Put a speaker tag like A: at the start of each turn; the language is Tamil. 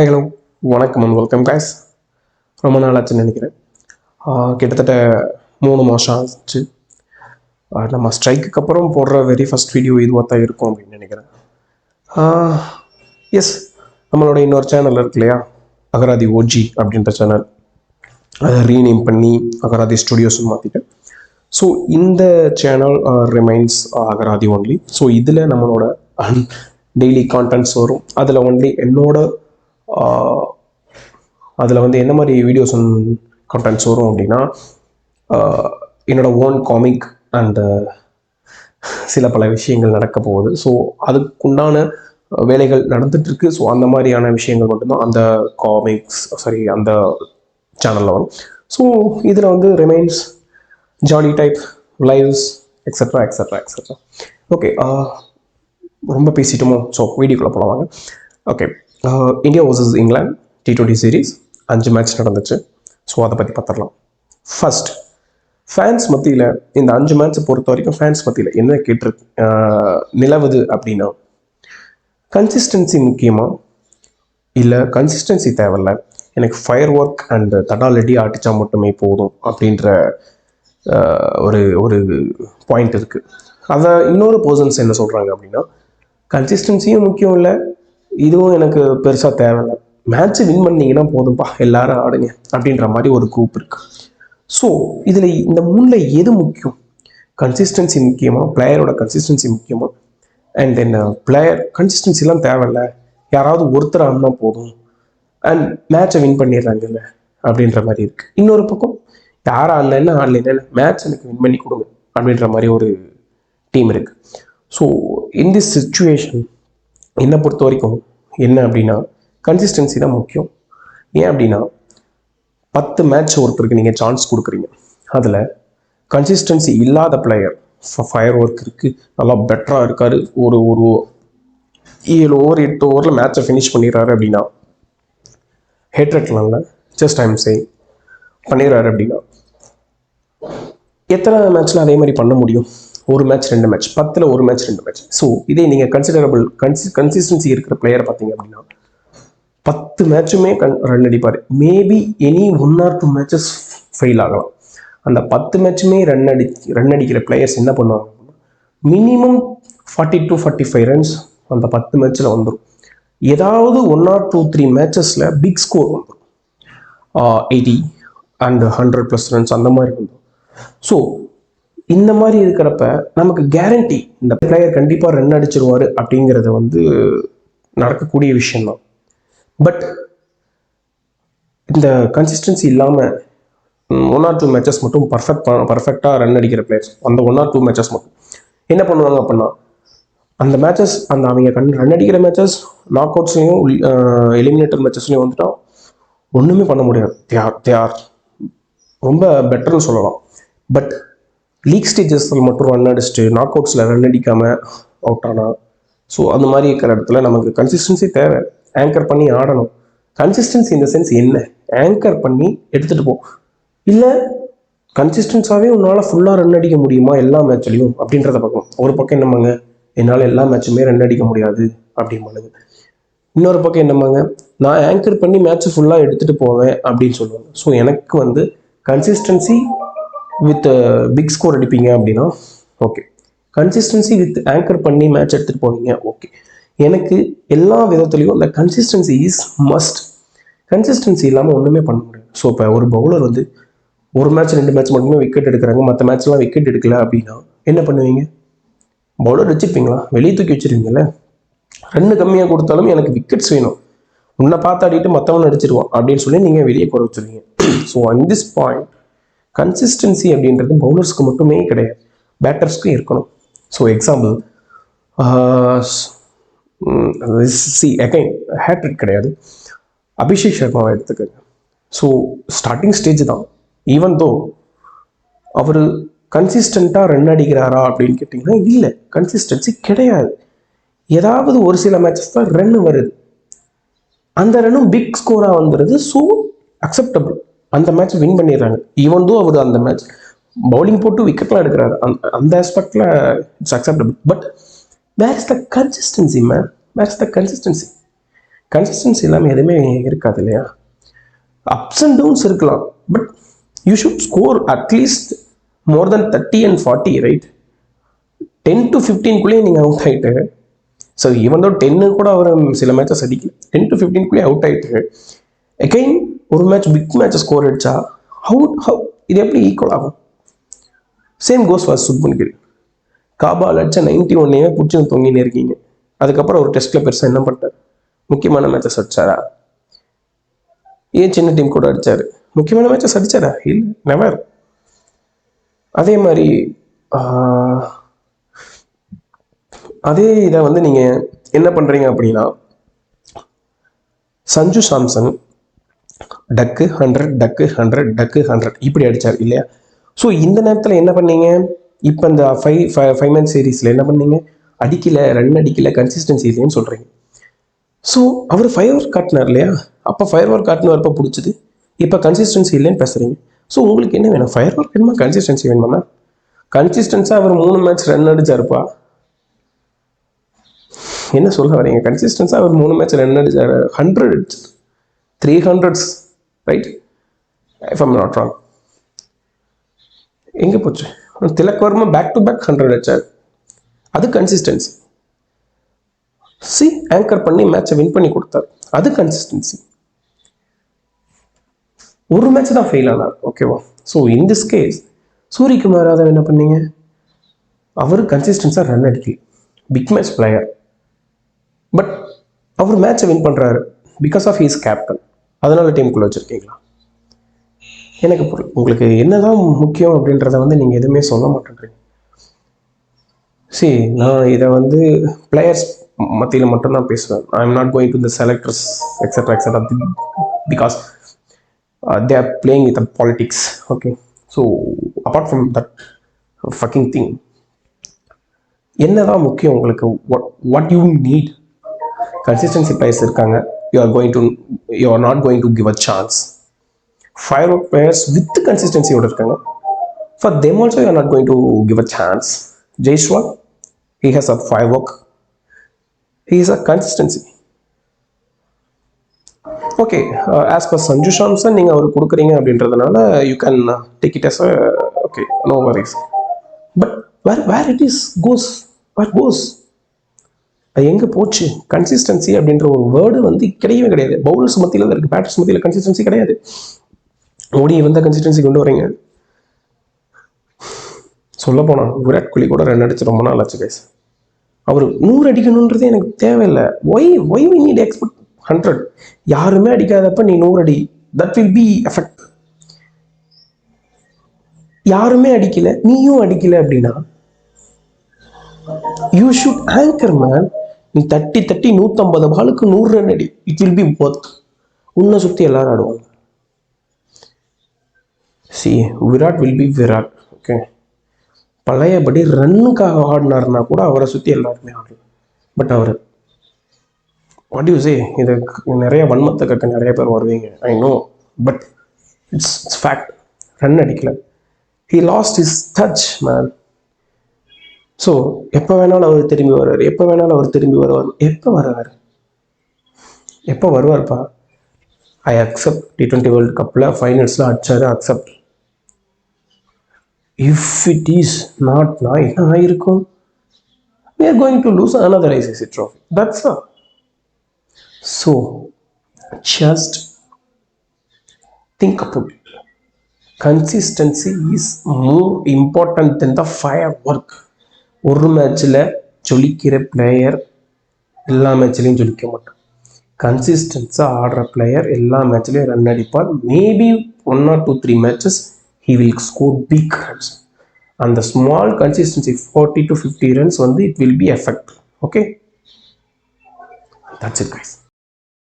A: ஹலோ, வணக்கம் அண்ட் வெல்கம் கைஸ். ரொம்ப நாள் ஆச்சுன்னு நினைக்கிறேன். கிட்டத்தட்ட 3 மாதம் ஆச்சு. நம்ம ஸ்ட்ரைக்குக்கு அப்புறம் போடுற வெரி ஃபஸ்ட் வீடியோ இதுவாக தான் இருக்கும் அப்படின்னு நினைக்கிறேன். எஸ், நம்மளோட இன்னொரு சேனல் இருக்கு இல்லையா, அகராதி ஓஜி அப்படின்ற சேனல். அதை ரீநேம் பண்ணி அகராதி ஸ்டுடியோஸ்ன்னு மாற்றிட்டேன். ஸோ இந்த சேனல் ரிமைன்ஸ் அகராதி ஒன்லி. ஸோ இதில் நம்மளோட டெய்லி கான்டென்ட்ஸ் வரும். அதில் ஒன்லி அதில் வந்து என்ன மாதிரி வீடியோஸ் அண்ட் கண்டென்ட்ஸ் வரும் அப்படின்னா, என்னோடய ஓன் காமிக் அண்டு சில பல விஷயங்கள் நடக்க போகுது. ஸோ அதுக்குண்டான வேலைகள் நடந்துகிட்ருக்கு. ஸோ அந்த மாதிரியான விஷயங்கள் மட்டும்தான் அந்த அந்த சேனலில் வரும். ஸோ இதில் வந்து remains jolly type lives extra extra extra. Okay, ரொம்ப பேசிட்டோமோ? ஸோ வீடியோக்குள்ளே போகலாம். Okay, India versus England T20 series 5 match நடந்துச்சு. ஸோ அதை பற்றி பார்த்துடலாம். ஃபர்ஸ்ட், ஃபேன்ஸ் மத்தியில் இந்த 5 மேட்ச்சை பொறுத்த வரைக்கும் ஃபேன்ஸ் மத்தியில் என்ன நிலவுது அப்படின்னா, கன்சிஸ்டன்சி முக்கியமா இல்லை கன்சிஸ்டன்சி தேவையில்ல, எனக்கு ஃபயர் ஒர்க் அண்ட் தடாலடி அடித்தா மட்டுமே போதும் அப்படின்ற ஒரு பாயிண்ட் இருக்குது. அதை இன்னொரு பர்சன்ஸ் என்ன சொல்கிறாங்க அப்படின்னா, கன்சிஸ்டன்சியும் முக்கியம் இல்லை, இதுவும் எனக்கு பெருசாக தேவையில்லை, மேட்ச்சு வின் பண்ணிங்கன்னா போதும்பா, எல்லாரும் ஆடுங்க அப்படின்ற மாதிரி ஒரு குரூப் இருக்குது. ஸோ இதில் இந்த 3ல் எது முக்கியம்? கன்சிஸ்டன்சி முக்கியமாக, பிளேயரோட கன்சிஸ்டன்சி முக்கியமாக, அண்ட் தென் பிளேயர் கன்சிஸ்டன்சிலாம் தேவையில்லை, யாராவது ஒருத்தர் ஆடினா போதும் அண்ட் மேட்சை வின் பண்ணிடுறாங்கல்ல அப்படின்ற மாதிரி இருக்குது. இன்னொரு பக்கம் யார் ஆடலைன்னா ஆடலைன்னா மேட்ச் எனக்கு வின் பண்ணி கொடுங்க அப்படின்ற மாதிரி ஒரு டீம் இருக்குது. ஸோ இன் திஸ் சிச்சுவேஷன் என்னை பொறுத்த வரைக்கும் என்ன அப்படின்னா, கன்சிஸ்டன்சி தான் முக்கியம். ஏன் அப்படின்னா, 10 மேட்ச் ஒருத்தருக்கு நீங்கள் சான்ஸ் கொடுக்குறீங்க, அதில் கன்சிஸ்டன்சி இல்லாத பிளேயர், ஃபயர் ஒர்க் இருக்குது, நல்லா பெட்டராக இருக்கார், ஒரு 7 ஓவர் 8 ஓவரில் மேட்சை ஃபினிஷ் பண்ணிடுறாரு அப்படின்னா, ஹேட்ரட்லாம்ல ஜஸ்ட் ஐம் சேயிங் பண்ணிடுறாரு அப்படின்னா, எத்தனை மேட்ச்சில் அதே மாதிரி பண்ண முடியும்? ஒரு மேட்ச் 2 மேட்ச், 10ல் ஒரு மேட்ச் 2 மேட்ச். ஸோ இதே நீங்கள் கன்சிடரபிள் கன்சிஸ்டன்சி இருக்கிற பிளேயர் பார்த்தீங்க அப்படின்னா 10 மேட்சுமே ரன் அடிப்பார். Maybe any 1 or 2 matches fail ஆகலாம். அந்த 10 மேட்சுமே ரன் அடிக்கிற பிளேயர்ஸ் என்ன பண்ணுவாங்க, மினிமம் 40 to 45 ரன்ஸ் அந்த 10 மேட்ச்சில் வந்துடும். ஏதாவது 1 or 2, 3 மேட்சஸில் பிக் ஸ்கோர் வந்துடும், 80 and 100+ ரன்ஸ் அந்த மாதிரி வந்துடும். ஸோ இந்த மாதிரி இருக்கிறப்ப நமக்கு கேரண்டி இந்த பிளேயர் கண்டிப்பாக ரன் அடிச்சிருவார் அப்படிங்கிறத வந்து நடக்கக்கூடிய விஷயம்தான். பட் இந்த கன்சிஸ்டன்சி இல்லாமல் 1 or 2 மேட்சஸ் மட்டும் பர்ஃபெக்டாக ரன் அடிக்கிற பிளேயர்ஸ், அந்த 1 or 2 மேட்சஸ் மட்டும் என்ன பண்ணுவாங்க அப்படின்னா, அந்த மேட்சஸ் அவங்க ரன் அடிக்கிற மேட்சஸ் நாக் அவுட்ஸ்லையும் எலிமினேட்டர் மேட்சஸ்லையும் வந்துட்டா ஒன்றுமே பண்ண முடியாது. தே ஆர் ரொம்ப பெட்டர்னு சொல்லலாம். பட் லீக் ஸ்டேஜஸில் மட்டும் ரன் அடிச்சுட்டு நாக் அவுட்ஸில் ரன் அடிக்காமல் அவுட் ஆனால், ஸோ அந்த மாதிரி இருக்கிற இடத்துல நமக்கு கன்சிஸ்டன்சி தேவை. ஆங்கர் பண்ணி ஆடணும். கன்சிஸ்டன்சி இந்த சென்ஸ் என்ன, ஆங்கர் பண்ணி எடுத்துகிட்டு போ, இல்லை கன்சிஸ்டன்ஸாகவே உன்னால் ஃபுல்லாக ரன் அடிக்க முடியுமா எல்லா மேட்ச்லையும் அப்படின்றத பார்க்கணும். ஒரு பக்கம் என்னமாங்க, என்னால் எல்லா மேட்சுமே ரன் அடிக்க முடியாது அப்படிம்பானுங்க. இன்னொரு பக்கம் என்னமாங்க, நான் ஆங்கர் பண்ணி மேட்ச்சை ஃபுல்லாக எடுத்துகிட்டு போவேன் அப்படின்னு சொல்லுவாங்க. ஸோ எனக்கு வந்து கன்சிஸ்டன்சி வித் பிக் ஸ்கோர் அடிப்பீங்க அப்படின்னா ஓகே, கன்சிஸ்டன்சி வித் ஆங்கர் பண்ணி மேட்ச் எடுத்துகிட்டு போவீங்க ஓகே. எனக்கு எல்லா விதத்துலையும் அந்த கன்சிஸ்டன்சி இஸ் மஸ்ட். கன்சிஸ்டன்சி இல்லாமல் ஒன்றுமே பண்ண முடியாது. ஸோ இப்போ ஒரு பவுலர் வந்து ஒரு மேட்ச் 2 மேட்ச் மட்டுமே விக்கெட் எடுக்கிறாங்க, மற்ற மேட்ச்லாம் விக்கெட் எடுக்கல அப்படின்னா என்ன பண்ணுவீங்க? பவுலர் வச்சுருப்பீங்களா? வெளியே தூக்கி வச்சுருவீங்கல்ல. ரன்னு கம்மியாக கொடுத்தாலும் எனக்கு விக்கெட்ஸ் வேணும், உன்னை பார்த்து ஆடிட்டு மற்றவன் அடிச்சிருவான் அப்படின்னு சொல்லி நீங்கள் வெளியே போட வச்சுருவீங்க. So on this point consistency அப்படின்றது பவுலர்ஸ்க்கு மட்டுமே கிடையாது, பேட்டர்ஸ்க்கும் இருக்கணும். ஸோ எக்ஸாம்பிள் அகைன் ஹேட்ரிக் கிடையாது, அபிஷேக் சர்மாவை எடுத்துக்கங்க. ஸோ ஸ்டார்டிங் ஸ்டேஜ் தான், ஈவன் தோ அவர் கன்சிஸ்டண்ட்டாக ரன் அடிக்கிறாரா அப்படின்னு கேட்டிங்கன்னா இல்லை, கன்சிஸ்டன்சி கிடையாது. ஏதாவது ஒரு சில மேட்சஸ் தான் ரன் வருது, அந்த ரன்னும் பிக் ஸ்கோராக வந்துடுது. ஸோ அக்செப்டபிள், அந்த மேட்ச் வின் பண்ணிடுறாங்க. ஈவன் தோ அவர் அந்த மேட்ச் பவுலிங் போட்டு விக்கெட்லாம் எடுக்கிறாரு, அந்த ஆஸ்பெக்டில் it's acceptable. But where is the consistency man, where is the consistency? Consistency இல்லாமல் எதுவுமே இருக்காது இல்லையா. அப்ஸ் அண்ட் டவுன்ஸ் இருக்கலாம், but you should score at least more than 30 and 40, right? 10 to 15 நீங்கள் அவுட் ஆகிட்டு, ஸோ ஈவன் தோ 10 கூட அவர் சில மேட்சஸ் அடிக்கல, 10 to 15 அவுட் ஆகிட்டு அகைன் ஒரு மேட்ச் பிக் மேட்ச் ஸ்கோர் அடிச்சா ஹவு இது எப்படி ஈக்குவல் ஆகும்? Same goes for Shubman Gill. காபால் அடிச்சா 91 பிடிச்சி தொங்கின்னு இருக்கீங்க. அதுக்கப்புறம் ஒரு டெஸ்ட்டில் பெருசாக என்ன பண்ணிட்டார்? முக்கியமான மேட்சஸ் அடிச்சாரா? ஏன் சின்ன டீம் கூட அடித்தார்? முக்கியமான மேட்சஸ் அடித்தாரா? இல்லை, நெவர். அதே மாதிரி அதே இதை வந்து நீங்கள் என்ன பண்ணுறீங்க அப்படின்னா, சஞ்சு சாம்சன் டக்கு 100 டக்கு 100 டக்கு 100 இப்படி அடித்தார் இல்லையா? ஸோ இந்த நேரத்தில் என்ன பண்ணீங்க? இப்போ இந்த ஃபைவ் மேட்ச் சீரீஸில் என்ன பண்ணீங்க? அடிக்கலை, ரன் அடிக்கலை, கன்சிஸ்டன்சி இல்லைன்னு சொல்கிறீங்க. ஸோ அவர் ஃபயர் ஒர்க் காட்டினார் இல்லையா? அப்போ ஃபயர் ஒர்க் காட்டினவரப்போ பிடிச்சது, இப்போ கன்சிஸ்டன்சி இல்லைன்னு பேசுகிறீங்க. ஸோ உங்களுக்கு என்ன வேணும்? ஃபயர் ஒர்க் வேணுமா, கன்சிஸ்டன்சி வேணுமா? கன்சிஸ்டன்ஸாக அவர் 3 மேட்ச் ரன் அடிச்சாருப்பா. என்ன சொல்ல வரீங்க? கன்சிஸ்டன்ஸாக அவர் 3 மேட்ச் ரன் அடிச்சார், 100 300s, right? If I'm not wrong. எங்கே போச்சு? Tilak Varma back to back 100 அடிச்சார், அது கன்சிஸ்டன்சி. ஆங்கர் பண்ணி மேட்சை வின் பண்ணி கொடுத்தார், அது கன்சிஸ்டன்சி. ஒரு மேட்ச் தான் ஃபெயில் ஆனார், ஓகேவா? So in this case Suryakumar Yadav என்ன பண்ணீங்க? அவர் கன்சிஸ்டன்ஸாக ரன் அடிக்கல, பிக் மேட்ச் பிளேயர், பட் அவர் மேட்சை வின் பண்ணுறாரு பிகாஸ் ஆஃப் ஹீஸ் கேப்டன். அதனால டீமுக்குள்ளே வச்சுருக்கீங்களா? எனக்கு பொருள் உங்களுக்கு என்னதான் முக்கியம் அப்படின்றத வந்து நீங்கள் எதுவுமே சொல்ல மாட்டேன்றீங்க. நான் இதை வந்து பிளேயர்ஸ் மத்தியில் மட்டும்தான் பேசுவேன். I am not going to the selectors etcetera etcetera because they are playing with the politics, okay? So apart from that fucking thing, என்னதான் முக்கியம் உங்களுக்கு? what you need? consistency players இருக்காங்க, you are not going to give a chance. firework players with consistency ஓட இருக்காங்க, for them also you are not going to give a chance. Jaiswal, he has a firework, he is a consistency. Okay, as per Sanju Samson நீங்கள் அவருக்கு கொடுக்குறீங்க அப்படின்றதுனால you can take it as okay, no worries. But where it is goes, where goes, அது எங்கே போச்சு? கன்சிஸ்டன்சி அப்படின்ற ஒரு வேர்டு வந்து கிடையவே கிடையாது. பவுலர்ஸ் மத்தியில் தான் இருக்குது, பேட்டர்ஸ் மத்தியில் கன்சிஸ்டன்சி கிடையாது. மோடி வந்த கன்சிஸ்டன்சி கொண்டு வரீங்க. சொல்ல போனால் விராட் கோலி கூட ரன் அடிச்சு ரொம்ப நாள் ஆச்சு கைஸ். அவர் 100 அடிக்கணுன்றது எனக்கு தேவையில்லை. Why we need expect 100? யாருமே அடிக்காதப்ப நீ 100 அடி, தட் வில் பி எஃபெக்ட். யாருமே அடிக்கல, நீயும் அடிக்கல அப்படின்னா யூ ஷுட் ஆங்கர் மேன். நீ தட்டி 150 பாலுக்கு 100 ரன் அடி, இட் வில் பி ஒர்த். உன்னை சுற்றி எல்லாரும் ஆடுவாங்க. Virat will be Virat, okay? பழையபடி ரன்னுக்காக ஆடினார்னா கூட அவரை சுற்றி எல்லாருமே ஆடலாம். பட் அவர் வாட் யூ சே, இது நிறைய வன்மத்தை கட்ட நிறைய பேர் வருவீங்க, I know, but it's fact. Run அடிக்கல, he lost his touch man. So எப்போ வேணாலும் அவர் திரும்பி வருவார், எப்போ வேணாலும் அவர் திரும்பி வருவார். எப்போ வருவார்ப்பா? I accept. T20 வேர்ல்டு கப்பில் ஃபைனல்ஸில் அடிச்சாரு, அக்செப்ட். இஃப் இட் இஸ் நாட்னா என்ன ஆயிருக்கும்? we are going to lose another ICC trophy, that's all. So just think about it. Consistency is more important than the firework. ஒரு மேட்ச்சில் ஜொலிக்கிற பிளேயர் எல்லா மேட்ச்லையும் ஜொலிக்க மாட்டான். கன்சிஸ்டன்ஸாக ஆடுற பிளேயர் எல்லா மேட்ச்லையும் ரன் அடிப்பார். Maybe 1 or 2, 3 matches he will score big runs. And the small consistency 40 to 50 runs வந்து it will be effect. Okay, that's it guys.